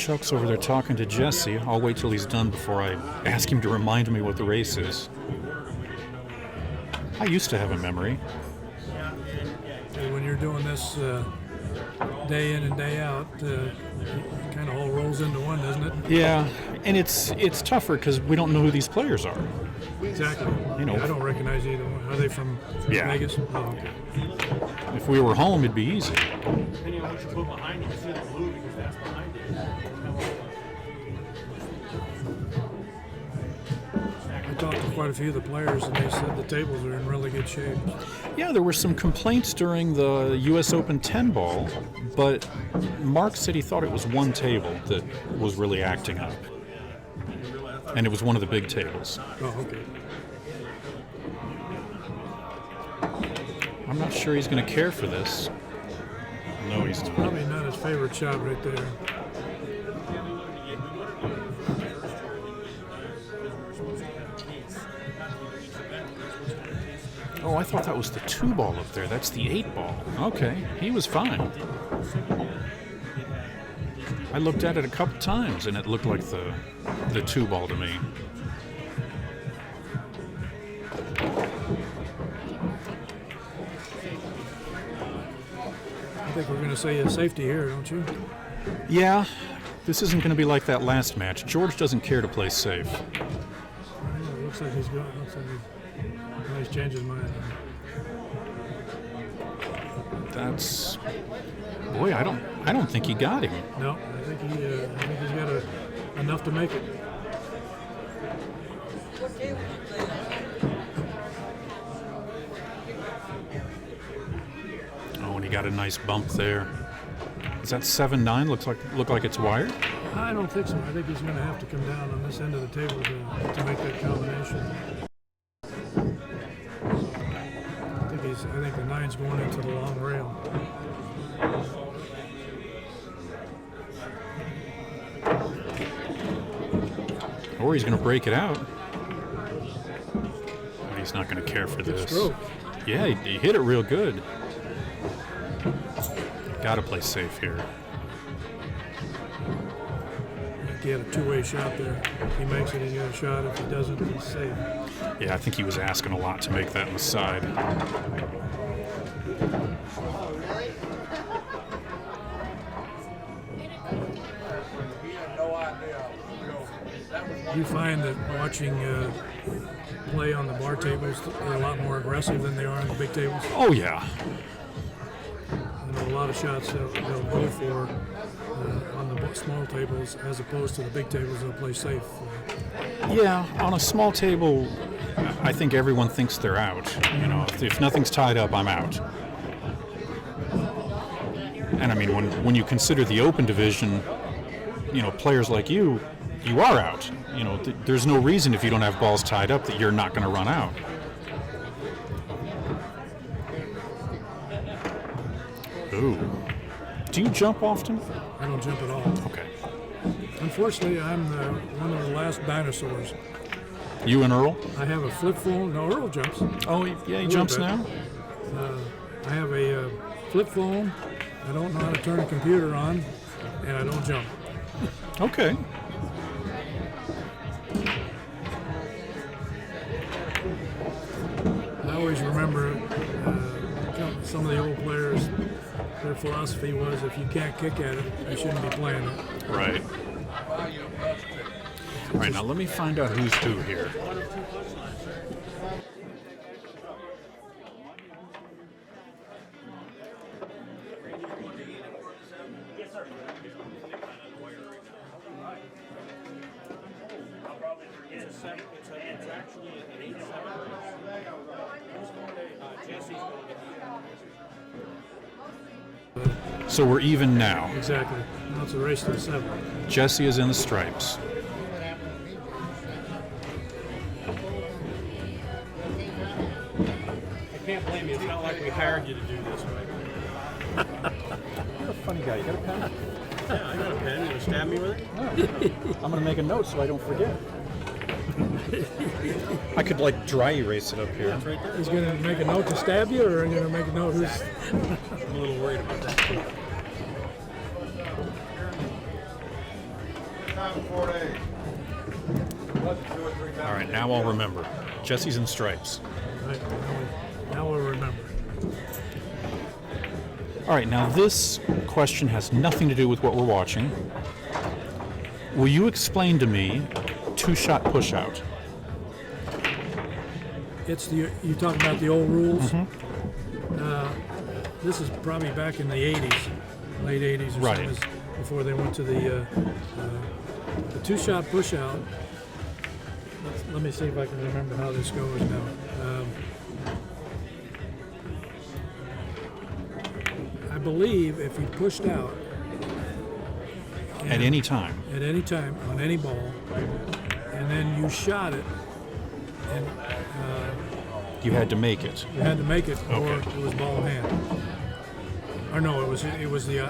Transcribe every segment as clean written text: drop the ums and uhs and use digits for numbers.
Chuck's over there talking to Jesse. I'll wait till he's done before I ask him to remind me what the race is. I used to have a memory. When you're doing this day in and day out, it kind of all rolls into one, doesn't it? Yeah, and it's tougher because we don't know who these players are. Exactly. You know, I don't recognize either one. Are they from Vegas? Oh, okay. If we were home, it'd be easy. Depending on what you put behind it, you see the blue because that's behind it. I talked to quite a few of the players, and they said the tables are in really good shape. Yeah, there were some complaints during the U.S. Open 10 ball, but Mark said he thought it was one table that was really acting up. And it was one of the big tables. Oh, okay. I'm not sure he's going to care for this. No, he's not. Probably not his favorite shot right there. Oh, I thought that was the 2 ball up there. That's the 8 ball. Okay, he was fine. I looked at it a couple times, and it looked like the 2 ball to me. I think we're going to say a safety here, don't you? Yeah, this isn't going to be like that last match. George doesn't care to play safe. It looks like he's going. Looks like he's changed his mind. That's, boy, I don't think he got him. No, I think he's got enough to make it. Oh, and he got a nice bump there. Is that 7-9? Look like it's wired. I don't think so. I think he's going to have to come down on this end of the table to make that combination. I think the 9's going into the long rail. Or he's going to break it out. But he's not going to care for this. Stroke. Yeah, he hit it real good. Got to play safe here. He had a two-way shot there. If he makes it, he got a shot. If he doesn't, he's safe. Yeah, I think he was asking a lot to make that on the side. You find that watching play on the bar tables, they're a lot more aggressive than they are on the big tables. Oh, yeah. I know a lot of shots they'll go for on the small tables as opposed to the big tables. They'll play safe. Yeah, on a small table, I think everyone thinks they're out. You know, if nothing's tied up, I'm out. And I mean, when you consider the open division, you know, players like you are out. You know, there's no reason if you don't have balls tied up that you're not going to run out. Ooh. Do you jump often? I don't jump at all. Okay. Unfortunately, I'm one of the last dinosaurs. You and Earl? I have a flip phone. No, Earl jumps. Oh, yeah, he jumps bit. now? I have a flip phone. I don't know how to turn a computer on, and I don't jump. Okay. I always remember some of the old players, their philosophy was if you can't kick at it, you shouldn't be playing it. Right. All right, now let me find out who's who here. So we're even now. Exactly. Now it's a race to the 7. Jesse is in the stripes. I can't blame you. It's not like we hired you to do this, right? You're a funny guy. You got a pen? Yeah, I got a pen. You want to stab me with it? I'm going to make a note so I don't forget. I could, like, dry erase it up here. It's right there. He's going to make a note to stab you, or are you going to make a note who's... I'm a little worried about that. All right, now I'll remember. Jesse's in stripes. Right, now we'll remember. All right, now this question has nothing to do with what we're watching. Will you explain to me two-shot push-out? You talking about the old rules? This is probably back in the 80s, late 80s or Right. something, before they went to the two-shot push-out. Let me see if I can remember how this goes now. I believe if you pushed out At any time. at any time on any ball, and then you shot it, and You had to make it. you had to make it, or Okay. it was ball in hand. Or no, it was the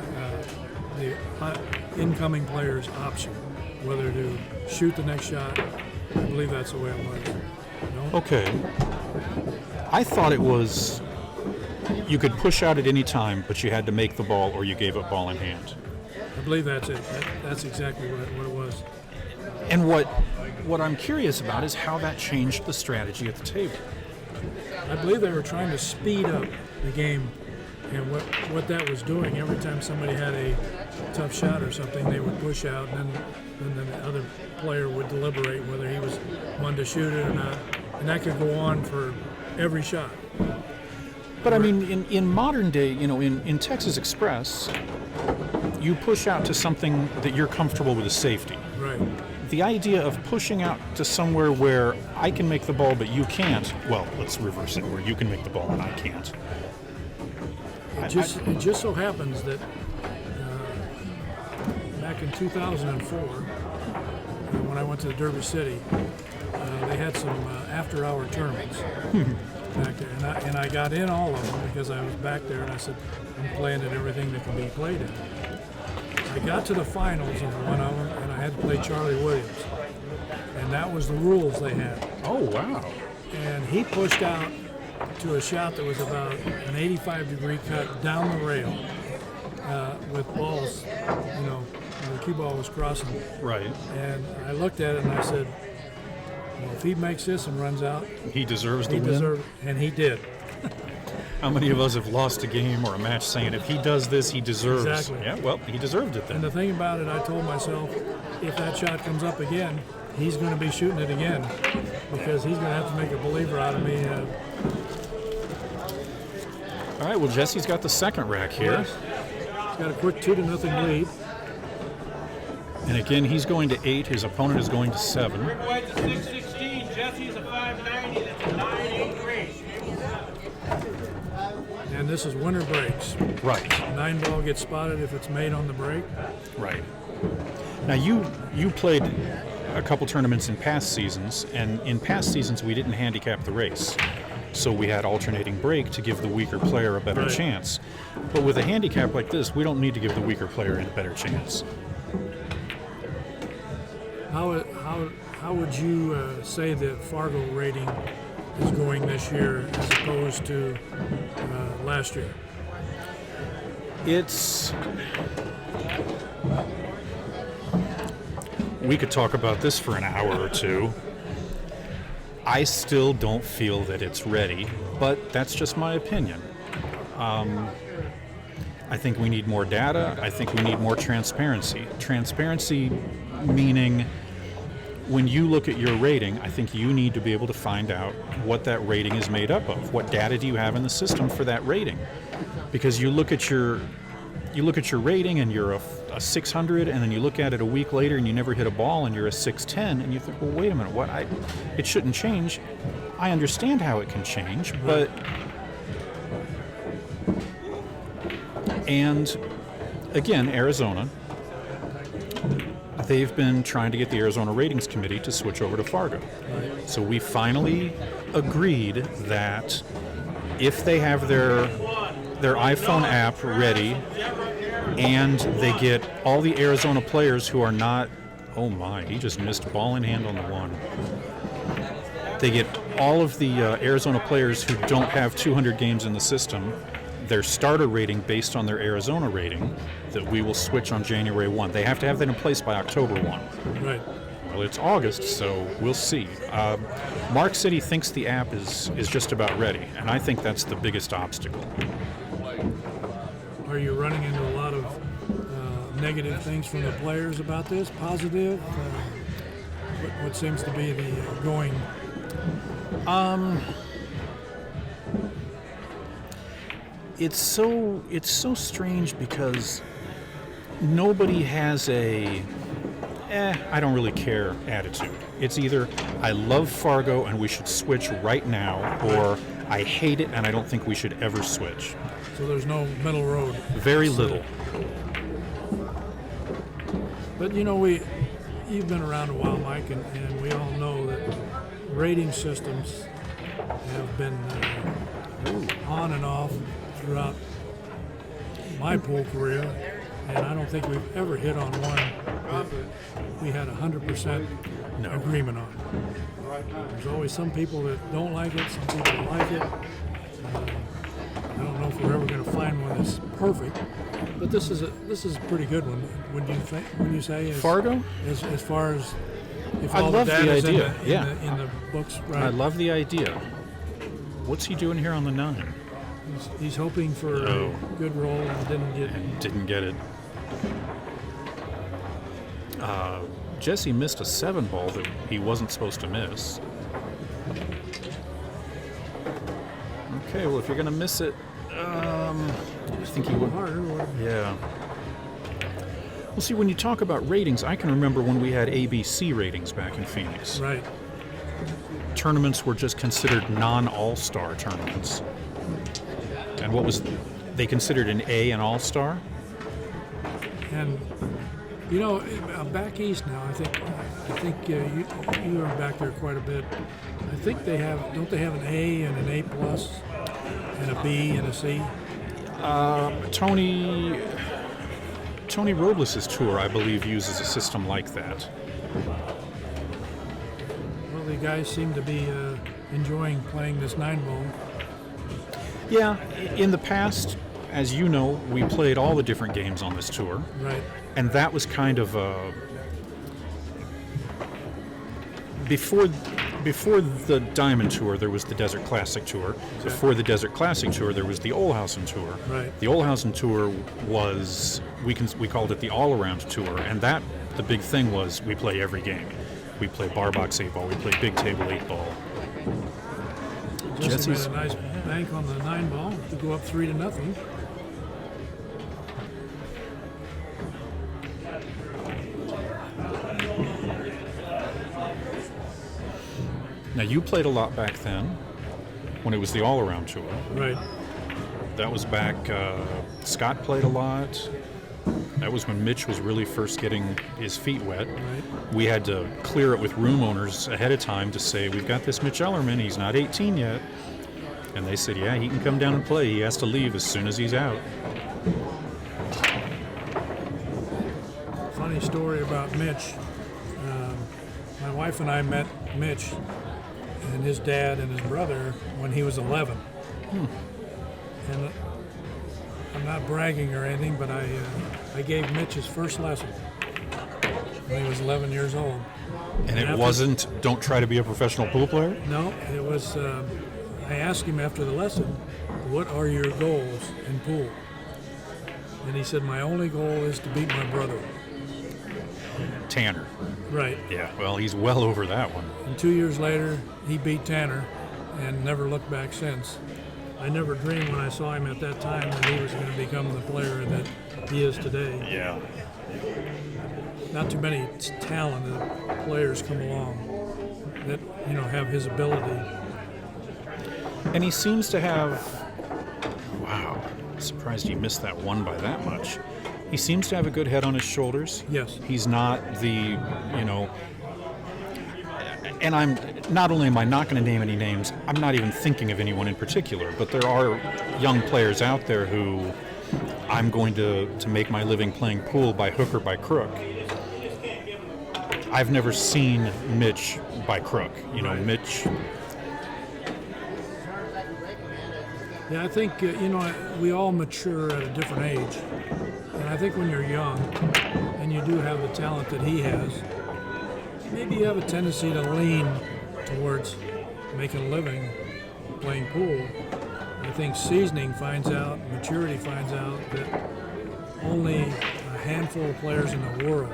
incoming player's option, whether to shoot the next shot. I believe that's the way it was. No? Okay. I thought it was you could push out at any time, but you had to make the ball or you gave up ball in hand. I believe that's it. That's exactly what it was. And what I'm curious about is how that changed the strategy at the table. I believe they were trying to speed up the game, and what that was doing, every time somebody had a tough shot or something, they would push out, and then the other player would deliberate whether he was one to shoot it or not, and that could go on for every shot. But I mean, in modern day, in Texas Express, you push out to something that you're comfortable with as safety. Right. The idea of pushing out to somewhere where I can make the ball but you can't, well, let's reverse it, where you can make the ball and I can't. It just so happens that back in 2004, when I went to the Derby City, they had some after-hour tournaments back there, and I got in all of them because I was back there, and I said, I'm playing at everything that can be played in. I got to the finals of one of them, and I had to play Charlie Williams, and that was the rules they had. Oh, wow. And he pushed out to a shot that was about an 85-degree cut down the rail with balls, the cue ball was crossing. Right. And I looked at it and I said, well, if he makes this and runs out, He deserves to he win. deserves, and he did. How many of us have lost a game or a match saying if he does this, he deserves? Exactly. Yeah, well, he deserved it And then. the thing about it, I told myself, if that shot comes up again, he's going to be shooting it again because he's going to have to make a believer out of me. All right, well, Jesse's got the second rack here. He's got a quick 2-0 lead. And again, he's going to 8. His opponent is going to 7. White's a 616. Jesse's a 590. That's a 983. And this is winner breaks. Right, 9 ball gets spotted if it's made on the break. right. Now, you played a couple tournaments in past seasons, and in past seasons, we didn't handicap the race. So we had alternating break to give the weaker player a better Right. chance. But with a handicap like this, we don't need to give the weaker player a better chance. How would you say the Fargo rating is going this year as opposed to last year? We could talk about this for an hour or two. I still don't feel that it's ready, but that's just my opinion. I think we need more data. I think we need more transparency. Transparency meaning when you look at your rating, I think you need to be able to find out what that rating is made up of. What data do you have in the system for that rating? Because you look at your rating and you're a 600, and then you look at it a week later and you never hit a ball and you're a 610, and you think, well, wait a minute, it shouldn't change. I understand how it can change, but and again, Arizona, they've been trying to get the Arizona Ratings Committee to switch over to Fargo. So we finally agreed that if they have their iPhone app ready and they get all the Arizona players who are not, oh my, he just missed ball in hand on the one. They get all of the Arizona players who don't have 200 games in the system, their starter rating based on their Arizona rating that we will switch on January 1. They have to have that in place by October 1. Right. Well, it's August, so we'll see. Mark City thinks the app is just about ready, and I think that's the biggest obstacle. Are you running into a lot of negative things from the players about this? Positive? What seems to be the going? It's so strange because nobody has a I don't really care attitude. It's either I love Fargo and we should switch right now, or I hate it and I don't think we should ever switch. So there's no middle road. Very little. But you've been around a while, Mike, and we all know that rating systems have been on and off throughout my pool career, and I don't think we've ever hit on one that we had 100% agreement on. There's always some people that don't like it, some people that like it. I don't know if we're ever going to find one that's perfect, but this is a pretty good one. Would you think? Would you say Fargo? As far as if I all love the the data's idea. in the books, right? I love the idea. What's he doing here on the 9? He's hoping for a good roll and Didn't get it. Jesse missed a 7 ball that he wasn't supposed to miss. Okay, well, if you're going to miss it, I think he would. harder. Yeah. Well, see, when you talk about ratings, I can remember when we had ABC ratings back in Phoenix. Right. Tournaments were just considered non-all-star tournaments. And what was they considered an A an all-star? And back east now, I think you are back there quite a bit. I think don't they have an A and an A plus and a B and a C? Tony Robles' tour, I believe, uses a system like that. Well, the guys seem to be enjoying playing this 9-ball. Yeah, in the past, as you know, we played all the different games on this tour. Right. And that was kind of before the Diamond Tour, there was the Desert Classic Tour. Okay. Before the Desert Classic Tour, there was the Olhausen Tour. Right. The Olhausen Tour was we called it the All-Around Tour, and that the big thing was we play every game. We play bar box 8-ball, we play big table 8-ball. Jesse made a nice bank on the 9-ball to go up 3-0. Now, you played a lot back then when it was the All-Around Tour. Right. That was back, Scott played a lot. That was when Mitch was really first getting his feet wet. Right. We had to clear it with room owners ahead of time to say, we've got this Mitch Ellerman, he's not 18 yet. And they said, yeah, he can come down and play. He has to leave as soon as he's out. Funny story about Mitch. My wife and I met Mitch and his dad and his brother when he was 11. And I'm not bragging or anything, but I gave Mitch his first lesson when he was 11 years old. And it wasn't, don't try to be a professional pool player? No, it was, I asked him after the lesson, what are your goals in pool? And he said, my only goal is to beat my brother. Tanner. Right. Yeah, well, he's well over that one. And 2 years later, he beat Tanner and never looked back since. I never dreamed when I saw him at that time that he was going to become the player that he is today. Yeah. Not too many talented players come along that, have his ability. And he seems to have, wow, surprised he missed that one by that much. He seems to have a good head on his shoulders. Yes. He's not the, and I'm, not only am I not going to name any names, I'm not even thinking of anyone in particular, but there are young players out there who I'm going to make my living playing pool by hook or by crook. I've never seen Mitch by crook. Right. Mitch. Yeah, I think, we all mature at a different age. And I think when you're young and you do have the talent that he has, maybe you have a tendency to lean towards making a living playing pool. I think seasoning finds out, maturity finds out that only a handful of players in the world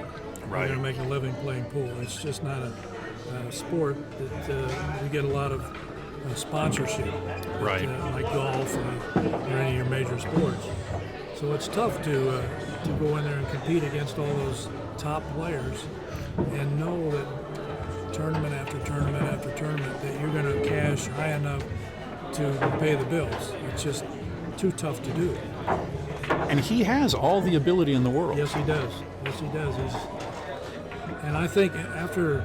are going to make a living playing pool. It's just not a sport that we get a lot of sponsorship, Right. Like golf or any of your major sports. So it's tough to go in there and compete against all those top players and know that tournament after tournament after tournament that you're going to cash high enough to pay the bills. It's just too tough to do. And he has all the ability in the world. Yes, he does. Yes, he does. And I think after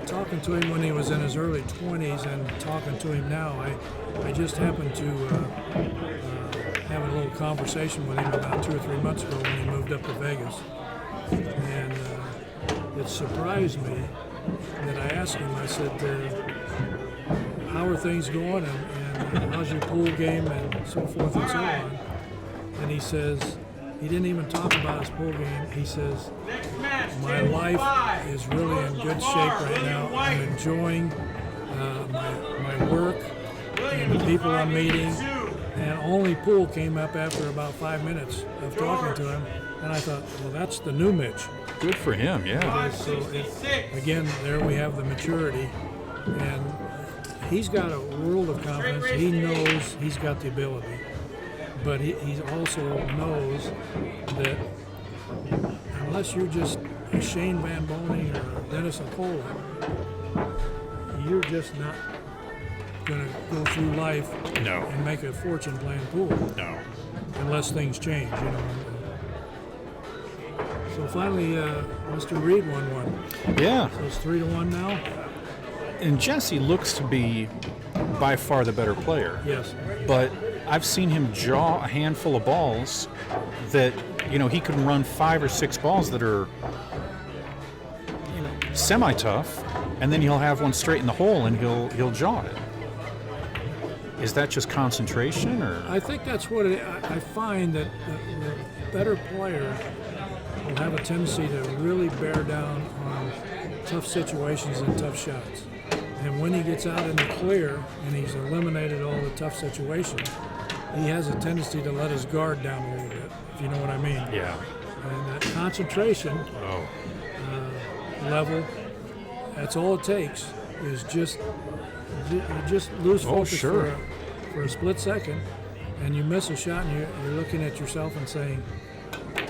talking to him when he was in his early 20s and talking to him now, I just happened to have a little conversation with him about 2 or 3 months ago when he moved up to Vegas. And it surprised me that I asked him, I said, how are things going and how's your pool game and so forth and so on. And he says, he didn't even talk about his pool game. He says, my life is really in good shape right now. I'm enjoying my work and the people I'm meeting. And only pool came up after about 5 minutes of talking to him. And I thought, well, that's the new Mitch. Good for him, yeah. So again, there we have the maturity. And he's got a world of confidence. He knows he's got the ability. But he also knows that unless you're just a Shane Van Boning or a Dennis Acola, you're just not going to go through life No. and make a fortune playing pool No. unless things change, So finally, Mr. Reid won one. Yeah. So it's 3-1 now? And Jesse looks to be by far the better player. Yes. But I've seen him jaw a handful of balls that, he can run 5 or 6 balls that are, semi-tough, and then he'll have one straight in the hole and he'll jaw it. Is that just concentration, or? I think that's what I find that the better player will have a tendency to really bear down on tough situations and tough shots. And when he gets out in the clear and he's eliminated all the tough situations, he has a tendency to let his guard down a little bit, if you know what I mean. Yeah. And that concentration level, that's all it takes, is you just lose focus sure. for a split second, and you miss a shot, and you're looking at yourself and saying,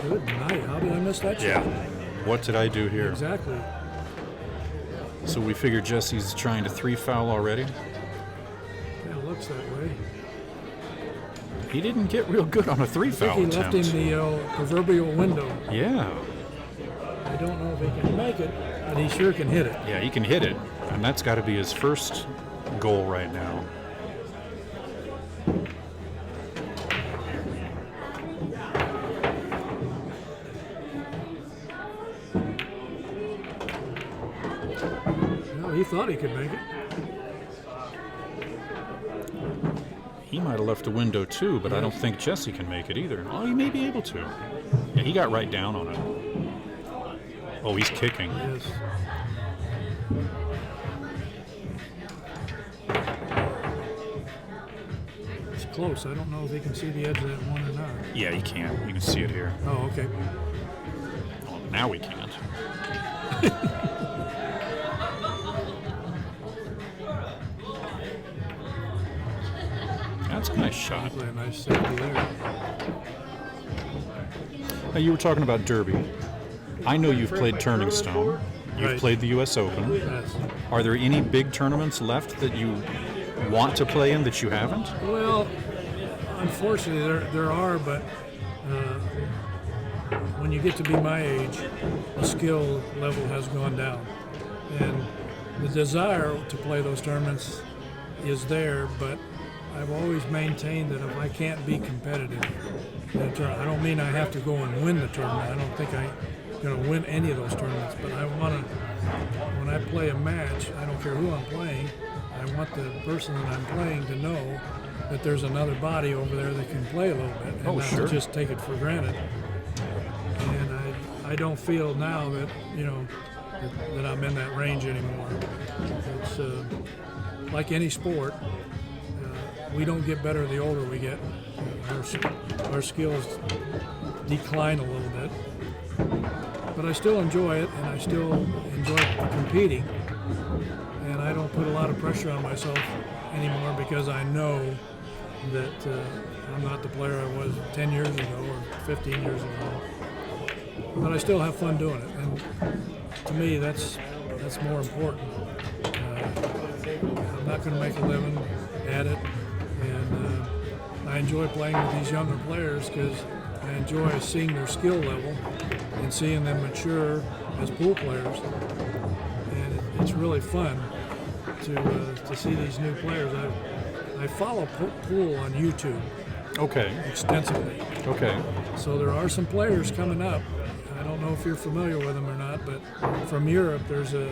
good night, how did I miss that shot? Yeah. What did I do here? Exactly. So we figure Jesse's trying to 3-foul already. Yeah, it looks that way. He didn't get real good on a I 3-foul think he attempt. left him the proverbial window. Yeah. I don't know if he can make it, but he sure can hit it. Yeah, he can hit it. And that's got to be his first goal right now. Well, he thought he could make it. He might have left a window too, but I don't think Jesse can make it either. Oh, he may be able to. Yeah, he got right down on it. Oh, he's kicking. Yes. It's close. I don't know if he can see the edge of that one or not. Yeah, he can. You can see it here. Oh, okay. Oh, now we can't. That's a nice shot. Play a nice safety there. Now, you were talking about Derby. I know you've played Turning Stone. You've Right. played the U.S. Open. Yes. Are there any big tournaments left that you want to play in that you haven't? Well, unfortunately, there are, but when you get to be my age, the skill level has gone down. And the desire to play those tournaments is there, but I've always maintained that if I can't be competitive in a tournament, I don't mean I have to go and win the tournament. I don't think I'm going to win any of those tournaments, but I want to, when I play a match, I don't care who I'm playing, I want the person that I'm playing to know that there's another body over there that can play a little bit, and not sure. to just take it for granted. And I don't feel now that that I'm in that range anymore. It's like any sport. We don't get better the older we get. Our skills decline a little bit. But I still enjoy it, and I still enjoy competing. And I don't put a lot of pressure on myself anymore because I know that I'm not the player I was 10 years ago or 15 years ago. But I still have fun doing it, and to me, that's more important. I'm not going to make a living at it, and I enjoy playing with these younger players because I enjoy seeing their skill level and seeing them mature as pool players. And it's really fun to see these new players. I follow pool on YouTube. Okay. Extensively. Okay. So there are some players coming up. I don't know if you're familiar with them or not, but from Europe, there's a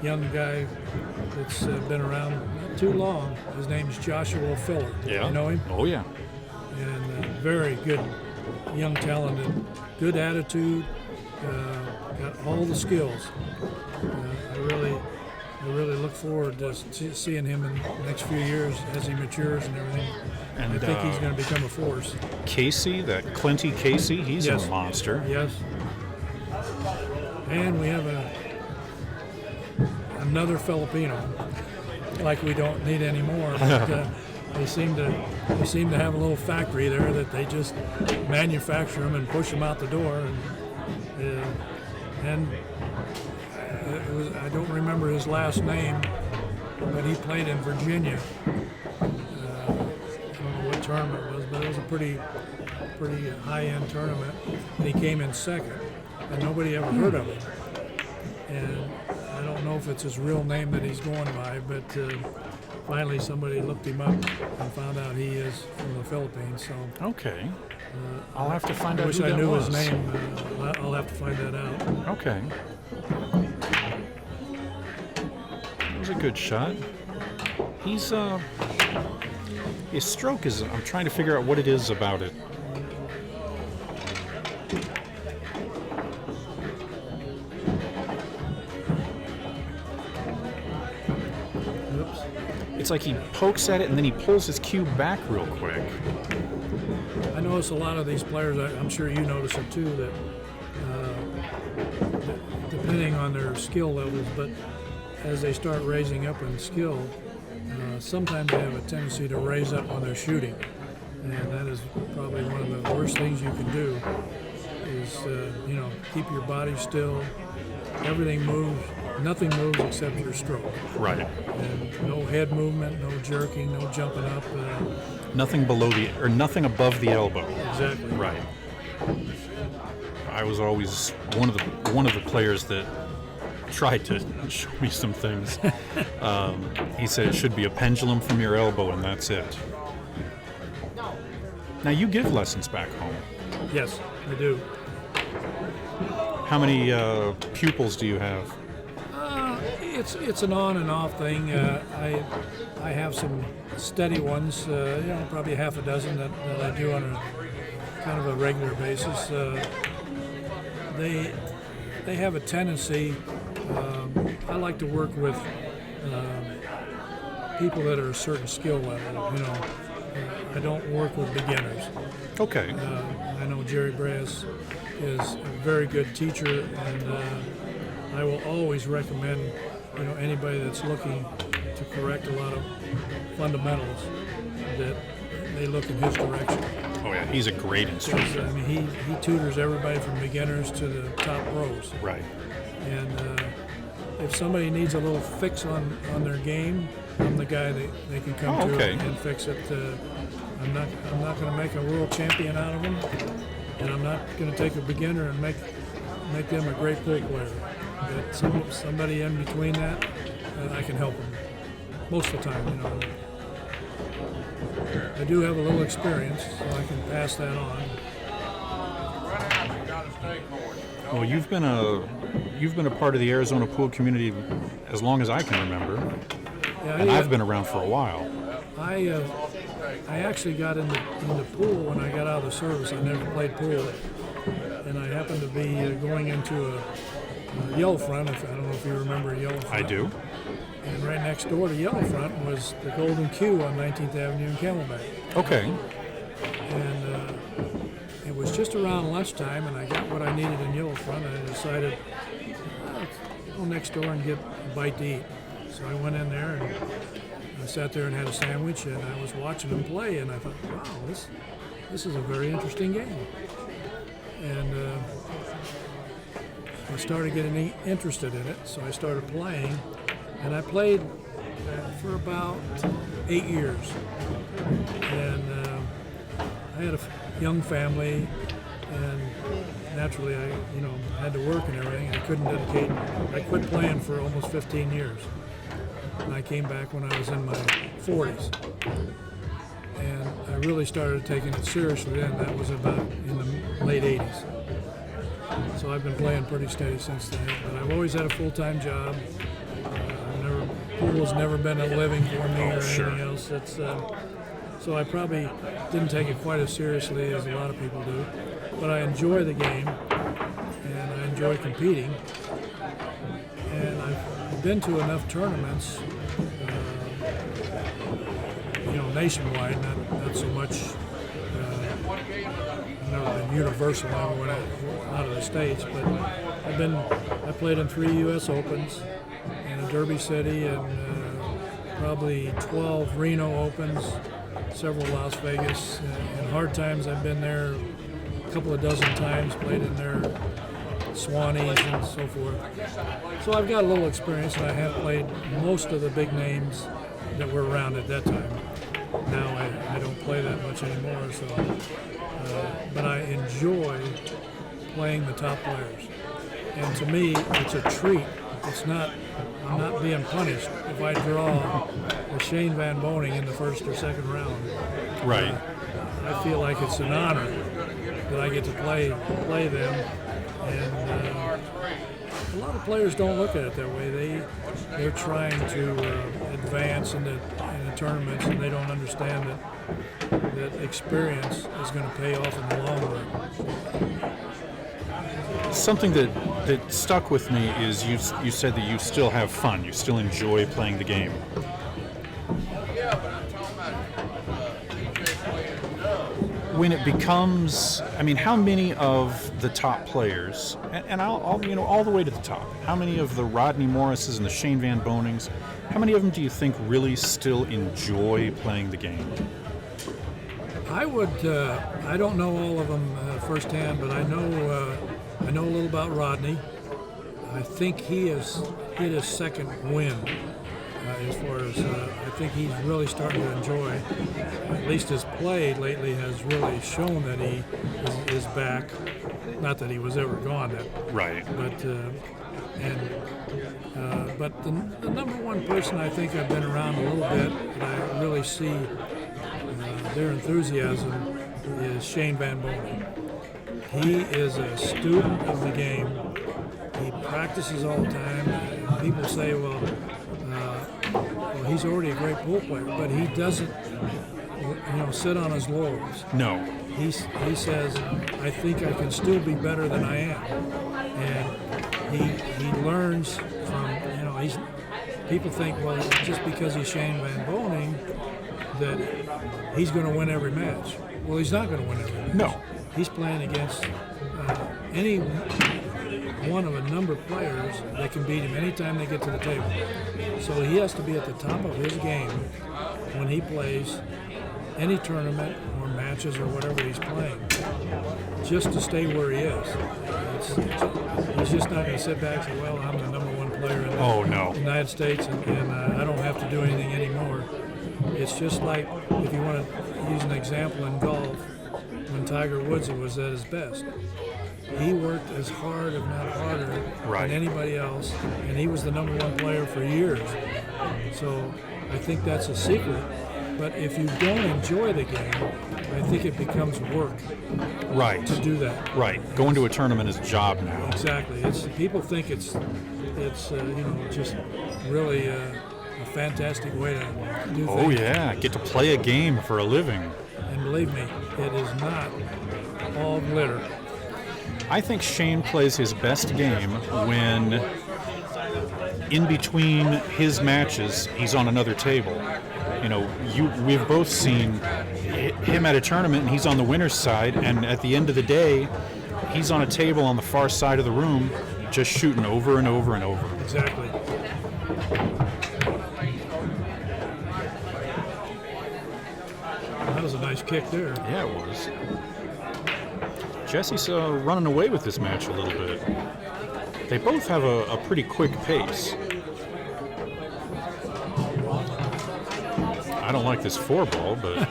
young guy that's been around not too long. His name is Joshua Filler. Yeah. You know him? Oh, yeah. And very good, young, talented, good attitude, got all the skills. I really look forward to seeing him in the next few years as he matures and everything. And I think he's going to become a force. Casey, that Clinty Casey, he's Yes. a monster. Yes. And we have another Filipino, like we don't need any more. But, they seem to have a little factory there that they just manufacture them and push them out the door. And I don't remember his last name, but he played in Virginia. I don't know what tournament it was, but it was a pretty high-end tournament. And he came in second, and nobody ever heard of him. And I don't know if it's his real name that he's going by, but finally somebody looked him up and found out he is from the Philippines. So Okay. I'll have to find I out wish who I that knew was. his name. I'll have to find that out. Okay. That was a good shot. He's his stroke is. I'm trying to figure out what it is about it. Oops. It's like he pokes at it and then he pulls his cue back real quick. I notice a lot of these players, I'm sure you notice it too, that depending on their skill levels, but as they start raising up in skill, sometimes they have a tendency to raise up when they're shooting. And that is probably one of the worst things you can do is, keep your body still. Everything moves. Nothing moves except your stroke. Right. And no head movement, no jerking, no jumping up. Nothing nothing above the elbow. Exactly. Right. I was always one of the players that tried to show me some things. He said it should be a pendulum from your elbow, and that's it. Now you give lessons back home. Yes, I do. How many pupils do you have? It's an on and off thing. I have some steady ones, probably half a dozen that I do on a kind of a regular basis. They have a tendency. I like to work with people that are a certain skill level. I don't work with beginners. Okay. I know Jerry Brass is a very good teacher, and I will always recommend anybody that's looking to correct a lot of fundamentals that they look in his direction. Oh yeah, he's a great instructor. I mean, he tutors everybody from beginners to the top pros. Right. And if somebody needs a little fix on their game, I'm the guy that they can come to and fix it. I'm not going to make a world champion out of them, and I'm not going to take a beginner and make them a great pool player. But somebody in between that, I can help them most of the time. I do have a little experience, so I can pass that on. Well, you've been a part of the Arizona pool community as long as I can remember, Yeah, and I've been around for a while. I actually got into pool when I got out of the service. I never played pool, and I happened to be going into a Yellowfront. I don't know if you remember Yellowfront. I do. And right next door to Yellowfront was the Golden Q on 19th Avenue in Camelback. Okay. And it was just around lunchtime, and I got what I needed in Yellowfront, and I decided, let's go next door and get a bite to eat. So I went in there, and I sat there and had a sandwich, and I was watching them play, and I thought, wow, this is a very interesting game. And I started getting interested in it, so I started playing, and I played for about 8 years. And I had a young family, and naturally I had to work and everything. I couldn't dedicate. I quit playing for almost 15 years. And I came back when I was in my 40s. And I really started taking it seriously then. That was about in the late 80s. So I've been playing pretty steady since then. But I've always had a full-time job. Pool has never been a living for me or anything else. It's, so I probably didn't take it quite as seriously as a lot of people do. But I enjoy the game, and I enjoy competing. And I've been to enough tournaments, nationwide, not so much. I've never been universal. I never went out of the States, but I played in 3 U.S. Opens, and a Derby City, and probably 12 Reno Opens, several Las Vegas, and hard times. I've been there a couple of dozen times, played in their Swannies and so forth. So I've got a little experience, and I have played most of the big names that were around at that time. Now I don't play that much anymore, so but I enjoy playing the top players. And to me, it's a treat. I'm not being punished if I draw with Shane Van Boning in the first or second round. Right. I feel like it's an honor that I get to play them. And a lot of players don't look at it that way. They're trying to advance in the tournaments, and they don't understand that experience is going to pay off in the long run. Something that stuck with me is you said that you still have fun. You still enjoy playing the game. When it becomes, how many of the top players, and I'll all the way to the top, how many of the Rodney Morrises and the Shane Van Bonings, how many of them do you think really still enjoy playing the game? I don't know all of them firsthand, but I know a little about Rodney. I think he has hit his second win. As far as I think he's really starting to enjoy, at least his play lately has really shown that he is back. Not that he was ever gone, Right. But the number one person I think I've been around a little bit that I really see their enthusiasm is Shane Van Boning. He is a student of the game. He practices all the time. People say, well, he's already a great pool player, but he doesn't, sit on his laurels. No. He says, I think I can still be better than I am, and he learns from, people think, well, just because he's Shane Van Boning, that he's going to win every match. Well, he's not going to win every match. No. He's playing against any one of a number of players that can beat him anytime they get to the table. So he has to be at the top of his game when he plays any tournament or matches or whatever he's playing, just to stay where he is. He's just not going to sit back and say, well, I'm the number one player in the United States and I don't have to do anything anymore. It's just like, if you want to use an example in golf, when Tiger Woods was at his best. He worked as hard, if not harder, than anybody else, and he was the number one player for years. So I think that's a secret. But if you don't enjoy the game, I think it becomes work. Right. To do that. Right. Going to a tournament is a job now. Exactly. People think it's just really a fantastic way to do things. Oh yeah, get to play a game for a living. And believe me, it is not all glitter. I think Shane plays his best game when, in between his matches, he's on another table. You know, we've both seen him at a tournament, and he's on the winner's side, and at the end of the day, he's on a table on the far side of the room, just shooting over and over and over. Exactly. That was a nice kick there. Yeah, it was. Jesse's running away with this match a little bit. They both have a pretty quick pace. I don't like this 4-ball, but...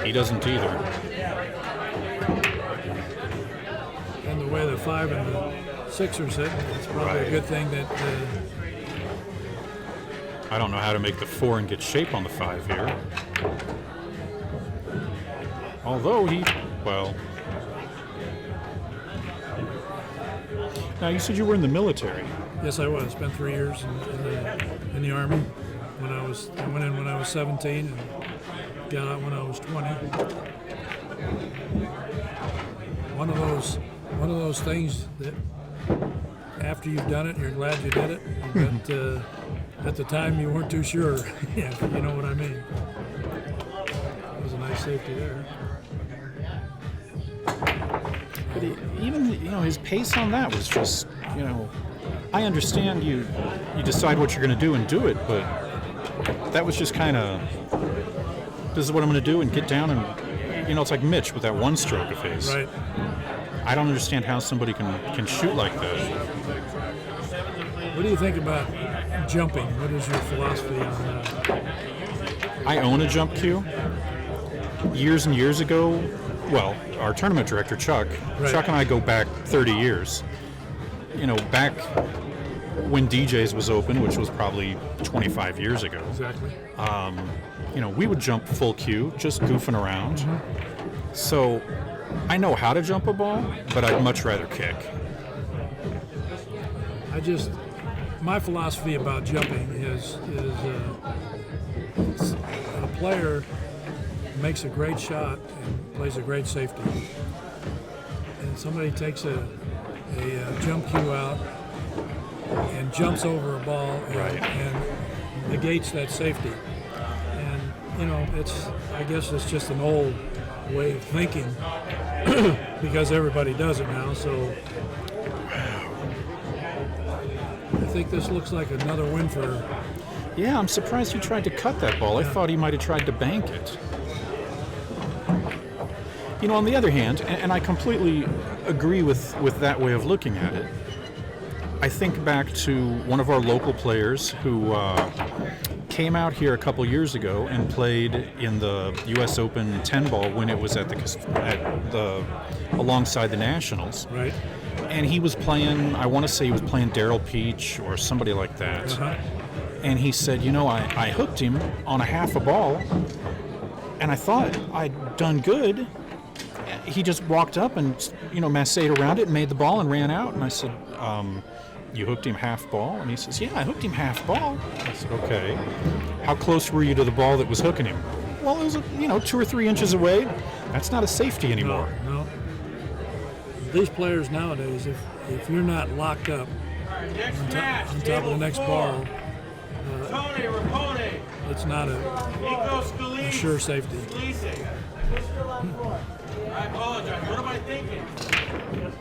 he doesn't either. And the way the 5 and the 6 are sitting, it's probably a good thing that I don't know how to make the 4 and get shape on the 5 here. Although well... Now, you said you were in the military. yes, I was. Spent 3 years in the Army. I went in when I was 17 and got out when I was 20. One of those things that after you've done it, you're glad you did it. But at the time, you weren't too sure. Yeah, you know what I mean. That was a nice safety there. But even, his pace on that was just, I understand you decide what you're going to do and do it, but that was just kind of, this is what I'm going to do and get down and, it's like Mitch with that one stroke of his. Right. I don't understand how somebody can shoot like that. What do you think about jumping? What is your philosophy on that? I own a jump cue. Years and years ago, well, our tournament director, Chuck, Right. Chuck and I go back 30 years. Back when DJ's was open, which was probably 25 years ago. Exactly. We would jump full cue, just goofing around. So I know how to jump a ball, but I'd much rather kick. My philosophy about jumping is a player makes a great shot and plays a great safety, and somebody takes a jump cue out and jumps over a ball and negates that safety. And I guess it's just an old way of thinking because everybody does it now. So I think this looks like another win for. Yeah, I'm surprised he tried to cut that ball. I thought he might have tried to bank it. On the other hand, and I completely agree with that way of looking at it, I think back to one of our local players who came out here a couple years ago and played in the U.S. Open 10-ball when it was alongside the Nationals. Right. And he was playing, I want to say he was playing Daryl Peach or somebody like that. Uh-huh. And he said, I hooked him on a half a ball, and I thought I'd done good. He just walked up and, massaged around it and made the ball and ran out. And I said, you hooked him half ball? And he says, yeah, I hooked him half ball. I said, okay. How close were you to the ball that was hooking him? Well, it was, 2 or 3 inches away. That's not a safety anymore. No. These players nowadays, if you're not locked up on top of the next ball, Tony Rapone. it's not a sure safety. I apologize. What am I thinking?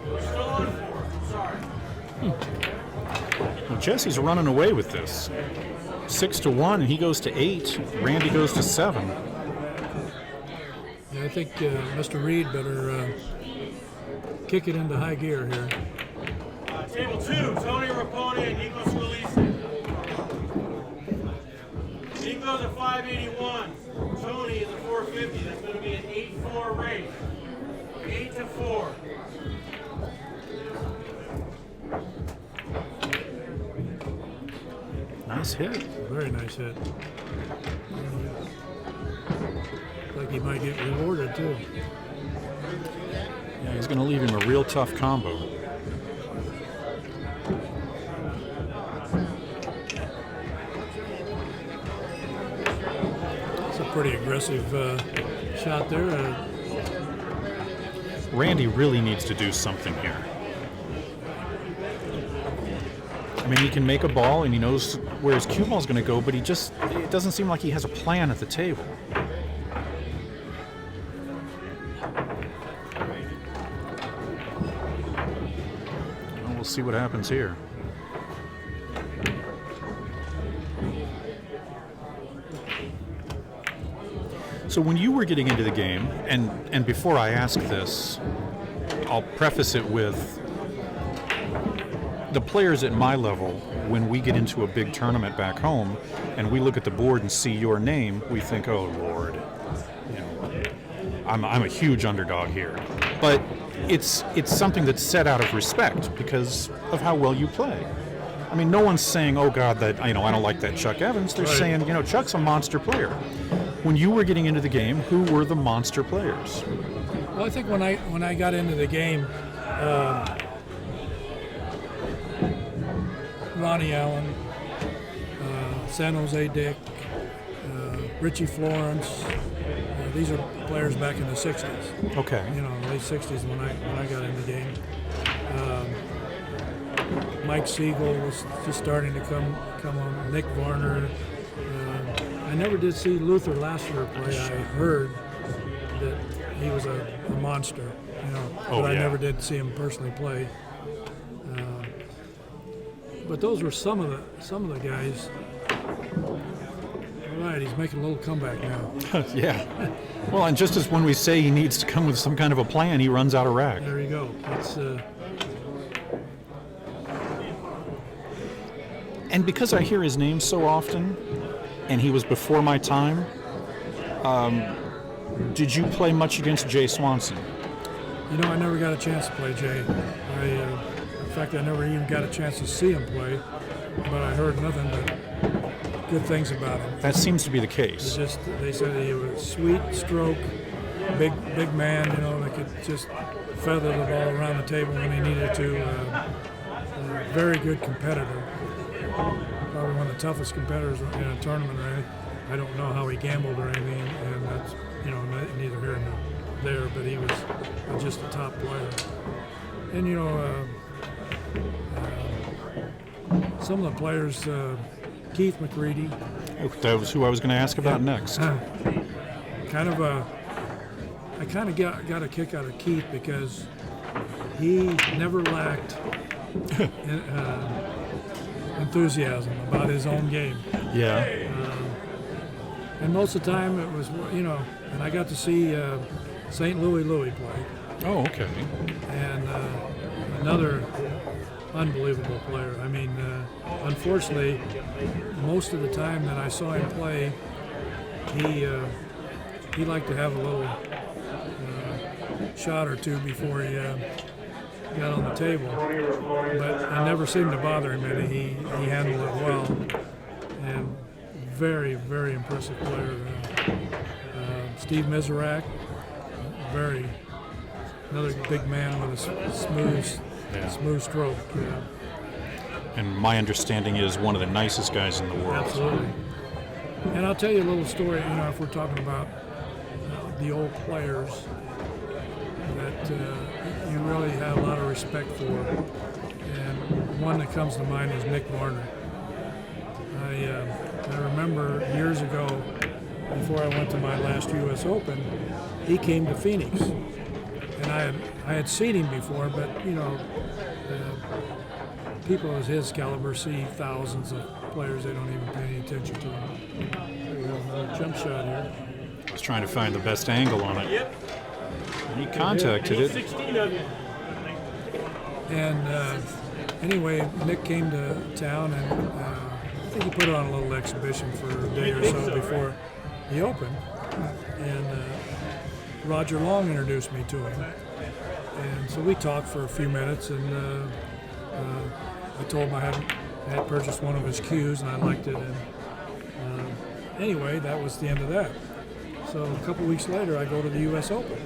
We're still on 4. Sorry. Well, Jesse's running away with this. 6-1, and he goes to 8. Randy goes to 7. Yeah, I think Mr. Reid better kick it into high gear here. Table 2, Tony Rapone and Nico Scalise. Nico's a 581. Tony is a 450. That's going to be an 8-4 race. 8-4. Nice hit. Very nice hit. Like he might get rewarded too. Yeah, he's going to leave him a real tough combo. It's a pretty aggressive shot there. Randy really needs to do something here. I mean, he can make a ball and he knows where his cue ball is going to go, but it doesn't seem like he has a plan at the table. Well, we'll see what happens here. So when you were getting into the game, and before I ask this, I'll preface it with the players at my level, when we get into a big tournament back home and we look at the board and see your name, we think, oh Lord, I'm a huge underdog here. But it's something that's set out of respect because of how well you play. I mean, no one's saying, oh God, that I don't like that Chuck Evans. They're saying, Chuck's a monster player. When you were getting into the game, who were the monster players? Well, I think when I got into the game, Ronnie Allen, San Jose Dick, Richie Florence. These are players back in the 60s. Okay. Late 60s when I got in the game. Mike Siegel was just starting to come on. Nick Varner. I never did see Luther Lassiter play. I heard that he was a monster, but I never did see him personally play. But those were some of the guys. All right, he's making a little comeback now. Yeah. Well, and just as when we say he needs to come with some kind of a plan, he runs out of rack. There you go. And because I hear his name so often, and he was before my time, did you play much against Jay Swanson? I never got a chance to play Jay. In fact, I never even got a chance to see him play, but I heard nothing but good things about him. That seems to be the case. They said he was a sweet stroke, big man, that could just feather the ball around the table when he needed to. Very good competitor. Probably one of the toughest competitors in a tournament or anything. I don't know how he gambled or anything, and that's neither here nor there. But he was just a top player. And some of the players, Keith McCready. That was who I was going to ask about next. I kind of got a kick out of Keith because he never lacked enthusiasm about his own game. Yeah. And most of the time it was, and I got to see St. Louis play. Oh, okay. And another unbelievable player. I mean, unfortunately, most of the time that I saw him play, he liked to have a little shot or two before he got on the table, but it never seemed to bother him any. He handled it well, and very, very impressive player. Steve Miserak, another big man with a smooth stroke. And my understanding is one of the nicest guys in the world. Absolutely. And I'll tell you a little story, if we're talking about the old players that you really have a lot of respect for. And one that comes to mind is Nick Varner. I remember years ago, before I went to my last U.S. Open, he came to Phoenix. And I had seen him before, but, people of his caliber see thousands of players, they don't even pay any attention to him. We have another jump shot here. I was trying to find the best angle on it. Yep. He contacted it. 16 of you. And anyway, Nick came to town, and I think he put on a little exhibition for a day or so before the Open. And Roger Long introduced me to him. And so we talked for a few minutes, and I told him I had purchased one of his cues, and I liked it. And anyway, that was the end of that. So a couple weeks later, I go to the U.S. Open.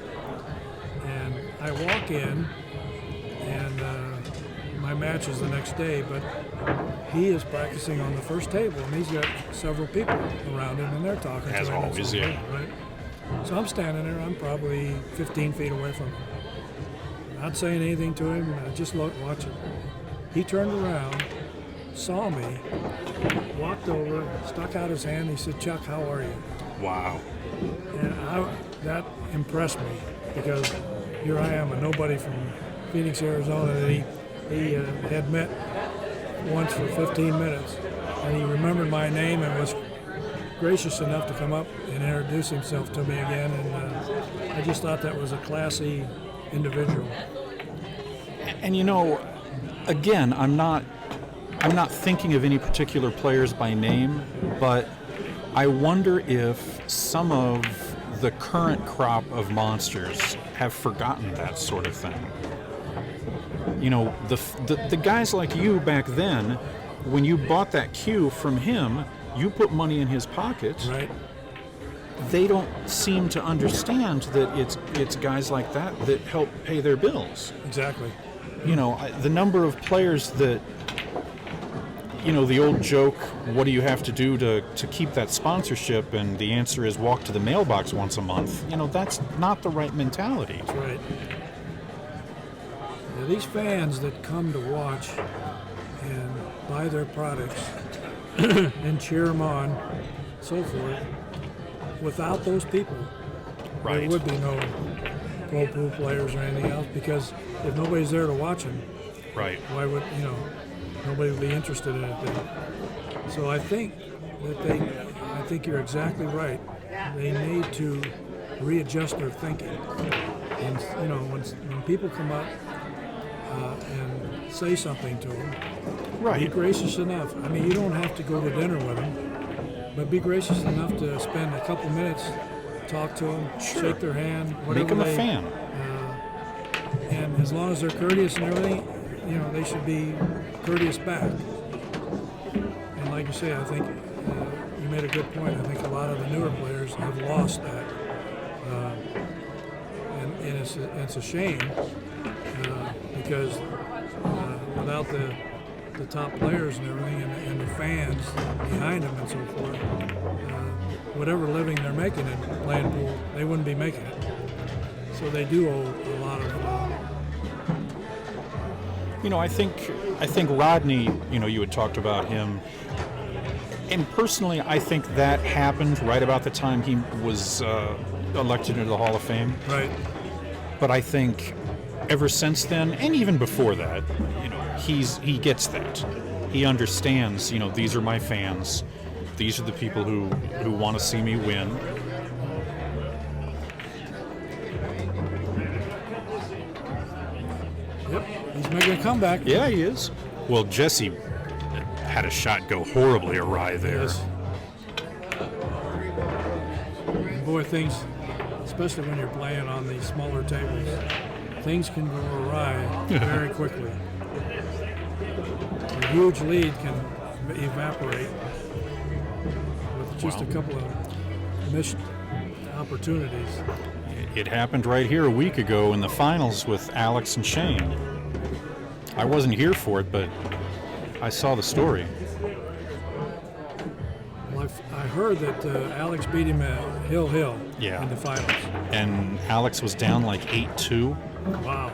And I walk in, and my match is the next day, but he is practicing on the first table, and he's got several people around him, and they're talking As to him. always, and so yeah. forth, right? So I'm standing there. I'm probably 15 feet away from him. Not saying anything to him. Just watching. He turned around, saw me, walked over, stuck out his hand. He said, "Chuck, how are you?" Wow. And that impressed me because here I am, a nobody from Phoenix, Arizona, that he had met once for 15 minutes, and he remembered my name and was gracious enough to come up and introduce himself to me again. And I just thought that was a classy individual. And again, I'm not thinking of any particular players by name, but I wonder if some of the current crop of monsters have forgotten that sort of thing. The guys like you back then, when you bought that cue from him, you put money in his pocket. Right. They don't seem to understand that it's guys like that help pay their bills. Exactly. The number of players that, the old joke, what do you have to do to keep that sponsorship? And the answer is walk to the mailbox once a month. That's not the right mentality. That's right. Now, these fans that come to watch and buy their products and cheer them on, so forth, without those people, Right. there would be no pro pool players or anything else, because if nobody's there to watch them, Right. why would, nobody would be interested in it then. So I think that you're exactly right. They need to readjust their thinking. And, when people come up and say something to them, be Right. gracious enough. I mean, you don't have to go to dinner with them, but be gracious enough to spend a couple minutes, talk to them, Sure. shake their hand, whatever. Make them a they, fan. And as long as they're courteous and everything, they should be courteous back. And like you say, I think you made a good point. I think a lot of the newer players have lost that, and it's a shame because without the top players and everything, and the fans behind them and so forth, whatever living they're making in playing pool, they wouldn't be making it. So they do owe a lot of. I think Rodney, you had talked about him, and personally, I think that happened right about the time he was elected into the Hall of Fame. Right. But I think ever since then, and even before that, he gets that. He understands, these are my fans. These are the people who want to see me win. Yep. He's making a comeback. Yeah, he is. Well, Jesse had a shot go horribly awry there. Yes. And boy, things, especially when you're playing on these smaller tables, things can go awry very quickly. A huge lead can evaporate with just a couple of missed opportunities. It happened right here a week ago in the finals with Alex and Shane. I wasn't here for it, but I saw the story. Well, I heard that Alex beat him at Hill Yeah. in the finals. And Alex was down like 8-2. Wow.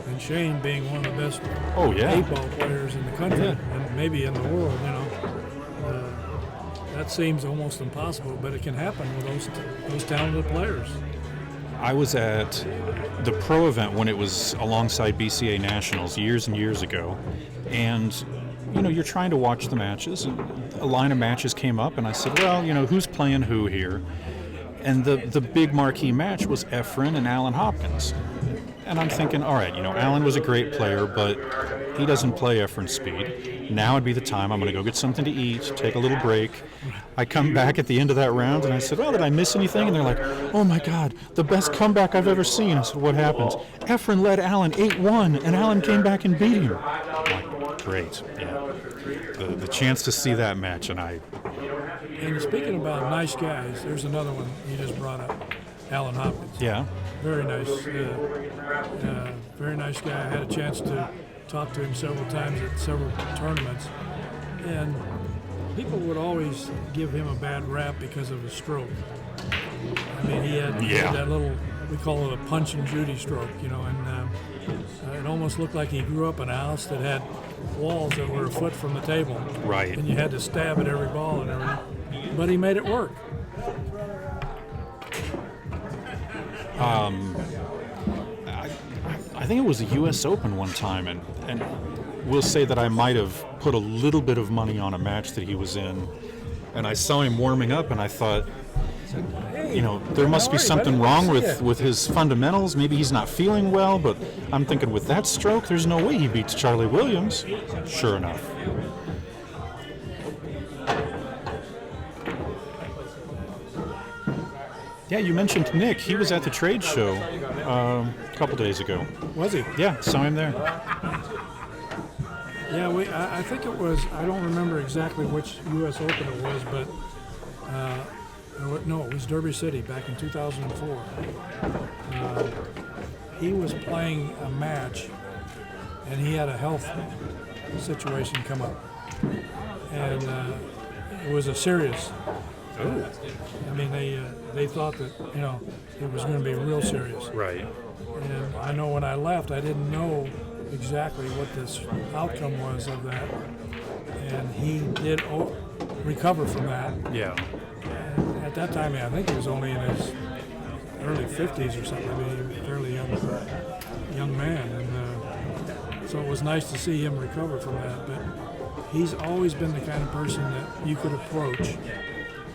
And Shane being one of the best Oh, yeah. 8-ball players in the country, Yeah. and maybe in the world, that seems almost impossible, but it can happen with those talented players. I was at the pro event when it was alongside BCA Nationals years and years ago, and you're trying to watch the matches, and a line of matches came up, and I said, well, who's playing who here? And the big marquee match was Efren and Alan Hopkins. And I'm thinking, all right, Alan was a great player, but he doesn't play Efren's speed. Now would be the time. I'm going to go get something to eat, take a little break. I come back at the end of that round, and I said, well, did I miss anything? And they're like, oh, my God, the best comeback I've ever seen. I said, what happened? Efren led Alan 8-1, and Alan came back and beat him. I'm like, great, yeah. The chance to see that match, and I... And speaking about nice guys, there's another one you just brought up, Alan Hopkins. Yeah. Very nice. Very nice guy. I had a chance to talked to him several times at several tournaments, and people would always give him a bad rap because of his stroke. I mean, he had that little, we call it a Punch and Judy stroke, you know, and it almost looked like he grew up in a house that had walls that were a foot from the table. Right. And you had to stab at every ball and everything. But he made it work. I think it was the U.S. Open one time, and we'll say that I might have put a little bit of money on a match that he was in, and I saw him warming up, and I thought, you know, there must be something wrong with his fundamentals. Maybe he's not feeling well, but I'm thinking with that stroke, there's no way he beats Charlie Williams. Sure enough. Yeah, you mentioned Nick. He was at the trade show a couple days ago. Was he? Yeah, saw him there. Yeah, I think it was, I don't remember exactly which U.S. Open it was, but no, it was Derby City back in 2004. He was playing a match, and he had a health situation come up. And it was a serious. Oh. I mean, they thought that, you know, it was going to be real serious. Right. And I know when I left, I didn't know exactly what this outcome was of that. And he did recover from that. Yeah. And at that time, I think he was only in his early 50s or something. I mean, he was a fairly young man. And so it was nice to see him recover from that. But he's always been the kind of person that you could approach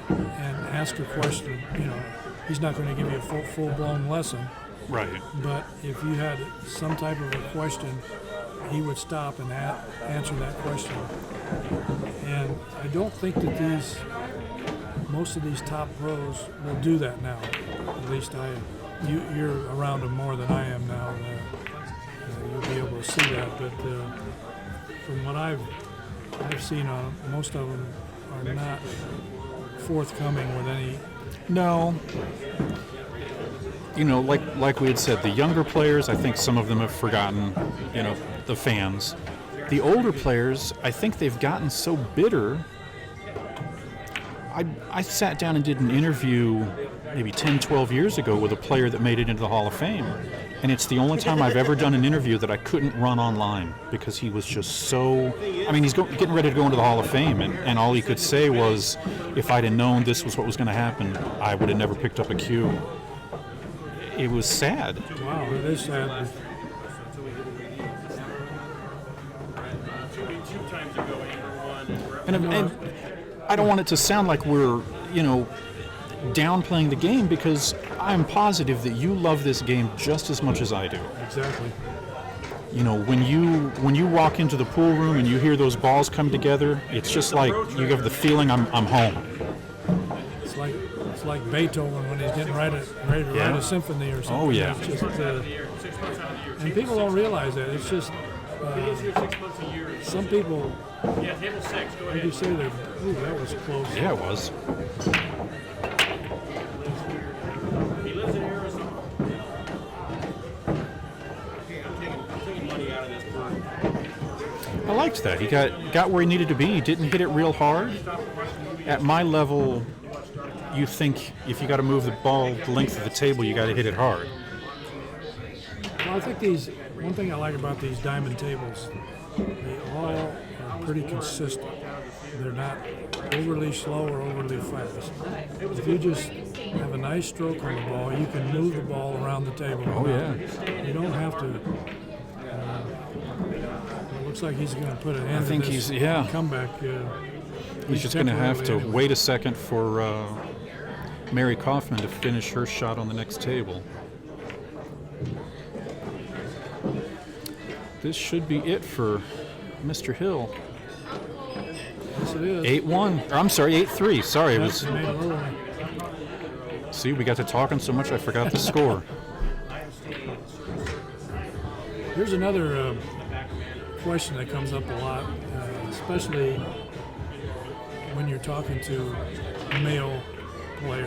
and ask a question. You know, he's not going to give you a full-blown lesson. Right. But if you had some type of a question, he would stop and answer that question. And I don't think that most of these top pros will do that now. At least you're around them more than I am now. You'll be able to see that. But from what I've seen on them, most of them are not forthcoming with any. No. You know, like we had said, the younger players, I think some of them have forgotten, you know, the fans. The older players, I think they've gotten so bitter. I sat down and did an interview maybe 10, 12 years ago with a player that made it into the Hall of Fame. And it's the only time I've ever done an interview that I couldn't run online because he was just so... I mean, he's getting ready to go into the Hall of Fame, and all he could say was, if I'd have known this was what was going to happen, I would have never picked up a cue. It was sad. Wow, it is sad. And I don't want it to sound like we're, you know, downplaying the game, because I'm positive that you love this game just as much as I do. Exactly. You know, when you walk into the pool room and you hear those balls come together, it's just like you have the feeling I'm home. It's like Beethoven when he's getting ready to write a symphony or something. Oh yeah. It's just, and people don't realize that. It's just some people. Yeah, table 6, go Like ahead. you say, ooh, that was close. Yeah, it was. He lives in Arizona. I'm taking money out of this pool. I liked that. He got where he needed to be. He didn't hit it real hard. At my level, you think if you got to move the ball the length of the table, you got to hit it hard. Well, I think one thing I like about these diamond tables, they all are pretty consistent. They're not overly slow or overly fast. If you just have a nice stroke on the ball, you can move the ball around the table. Oh yeah. You don't have to. It looks like he's going to put an end think to this he's comeback. He's just going to have to temporarily anyway. wait a second for Mary Kaufman to finish her shot on the next table. This should be it for Mr. Hill. Yes, it is. 8-1. Or I'm sorry, 8-3. Sorry, it was. That's made it early. See, we got to talking so much I forgot the score. Here's another question that comes up a lot, especially when you're talking to male players.